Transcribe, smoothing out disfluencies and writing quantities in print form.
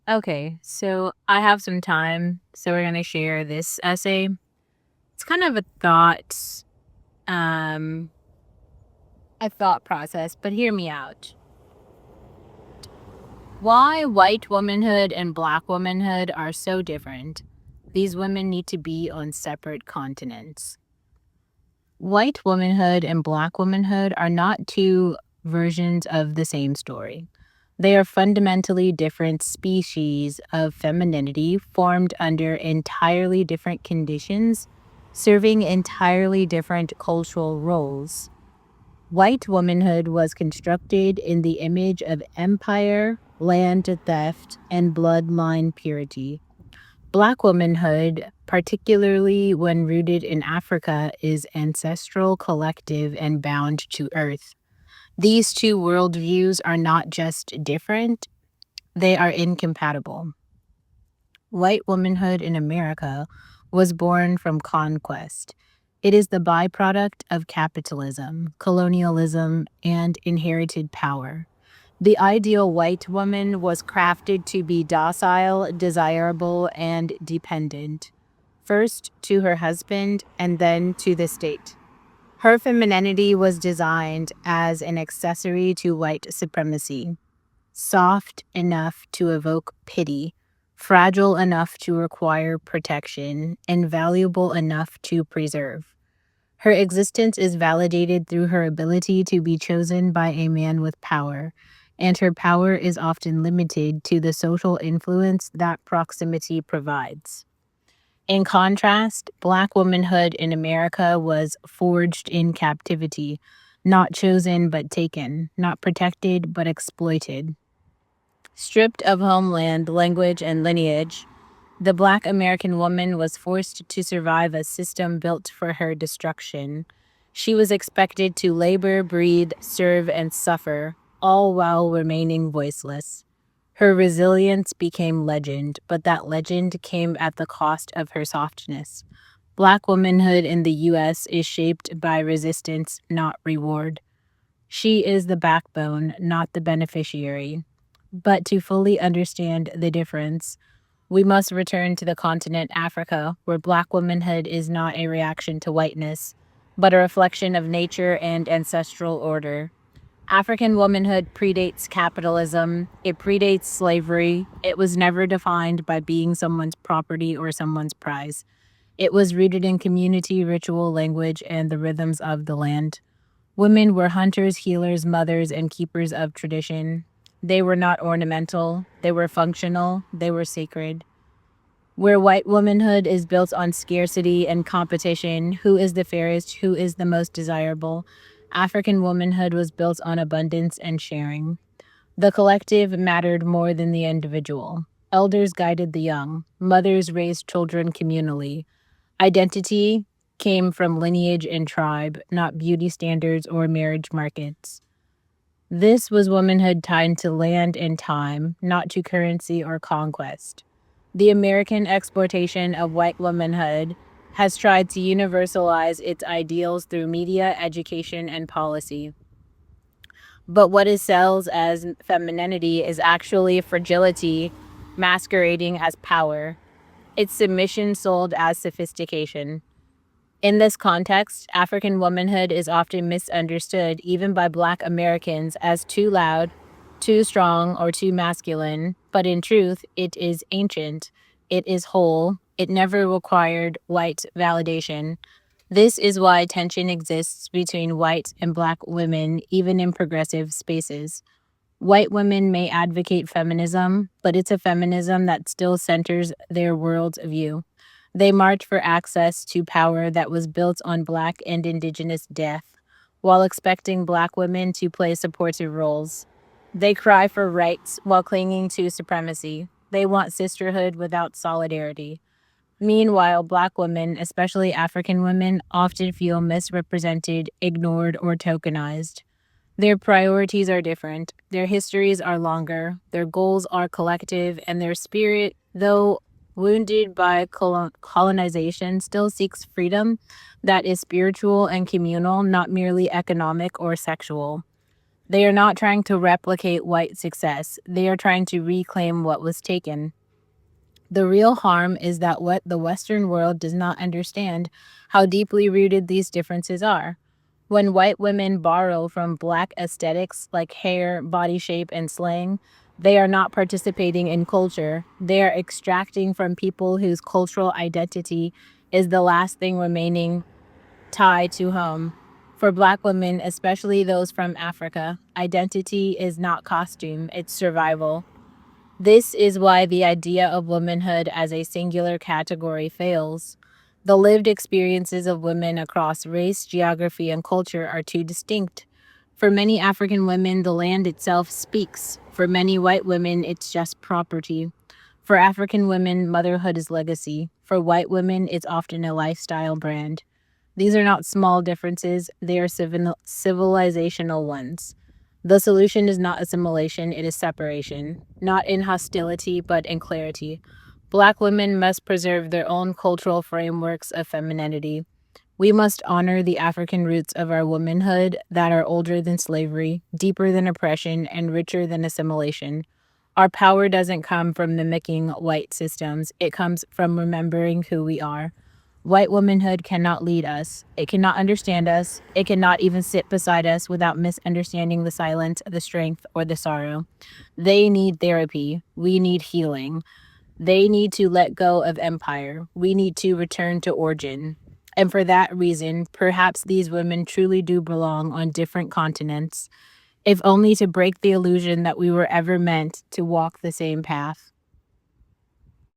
Okay, so I have some time, so we're gonna share this essay. It's kind of um, a thought process, but hear me out. Why white womanhood and black womanhood are so different? These women need to be on separate continents. White womanhood and black womanhood are not two versions of the same story. They are fundamentally different species of femininity formed under entirely different conditions, serving entirely different cultural roles. White womanhood was constructed in the image of empire, land theft, and bloodline purity. Black womanhood, particularly when rooted in Africa, is ancestral, collective, and bound to earth. These two worldviews are not just different, they are incompatible. White womanhood in America was born from conquest. It is the byproduct of capitalism, colonialism, and inherited power. The ideal white woman was crafted to be docile, desirable, and dependent, first to her husband and then to the state. Her femininity was designed as an accessory to white supremacy, soft enough to evoke pity, fragile enough to require protection, and valuable enough to preserve. Her existence is validated through her ability to be chosen by a man with power, and her power is often limited to the social influence that proximity provides. In contrast, Black womanhood in America was forged in captivity, not chosen but taken, not protected but exploited. Stripped of homeland, language, and lineage, the Black American woman was forced to survive a system built for her destruction. She was expected to labor, breed, serve, and suffer, all while remaining voiceless. Her resilience became legend, but that legend came at the cost of her softness. Black womanhood in the U.S. is shaped by resistance, not reward. She is the backbone, not the beneficiary. But to fully understand the difference, we must return to the continent Africa, where Black womanhood is not a reaction to whiteness, but a reflection of nature and ancestral order. African womanhood predates capitalism, it predates slavery. It was never defined by being someone's property or someone's prize. It was rooted in community, ritual, language, and the rhythms of the land. Women were hunters, healers, mothers, and keepers of tradition. They were not ornamental, they were functional, they were sacred. Where white womanhood is built on scarcity and competition, who is the fairest, who is the most desirable, African womanhood was built on abundance and sharing. The collective mattered more than the individual. Elders guided the young, mothers raised children communally. Identity came from lineage and tribe, not beauty standards or marriage markets. This was womanhood tied to land and time, not to currency or conquest. The American exploitation of white womanhood has tried to universalize its ideals through media, education, and policy. But what it sells as femininity is actually fragility masquerading as power. It's submission sold as sophistication. In this context, African womanhood is often misunderstood, even by Black Americans, as too loud, too strong, or too masculine. But in truth, it is ancient, it is whole, it never required white validation. This is why tension exists between white and Black women, even in progressive spaces. White women may advocate feminism, but it's a feminism that still centers their world view. They march for access to power that was built on Black and Indigenous death, while expecting Black women to play supportive roles. They cry for rights while clinging to supremacy. They want sisterhood without solidarity. Meanwhile, Black women, especially African women, often feel misrepresented, ignored, or tokenized. Their priorities are different, their histories are longer, their goals are collective, and their spirit, though wounded by colonization, still seeks freedom that is spiritual and communal, not merely economic or sexual. They are not trying to replicate white success, they are trying to reclaim what was taken. The real harm is that what the Western world does not understand how deeply rooted these differences are. When white women borrow from black aesthetics like hair, body shape, and slang, they are not participating in culture. They are extracting from people whose cultural identity is the last thing remaining tied to home. For black women, especially those from Africa, identity is not costume, it's survival. This is why the idea of womanhood as a singular category fails. The lived experiences of women across race, geography, and culture are too distinct. For many African women, the land itself speaks. For many white women, it's just property. For African women, motherhood is legacy. For white women, it's often a lifestyle brand. These are not small differences, they are civilizational ones. The solution is not assimilation, it is separation, not in hostility, but in clarity. Black women must preserve their own cultural frameworks of femininity. We must honor the African roots of our womanhood that are older than slavery, deeper than oppression, and richer than assimilation. Our power doesn't come from mimicking white systems, it comes from remembering who we are. White womanhood cannot lead us. It cannot understand us. It cannot even sit beside us without misunderstanding the silence, the strength, or the sorrow. They need therapy. We need healing. They need to let go of empire. We need to return to origin. And for that reason, perhaps these women truly do belong on different continents, if only to break the illusion that we were ever meant to walk the same path.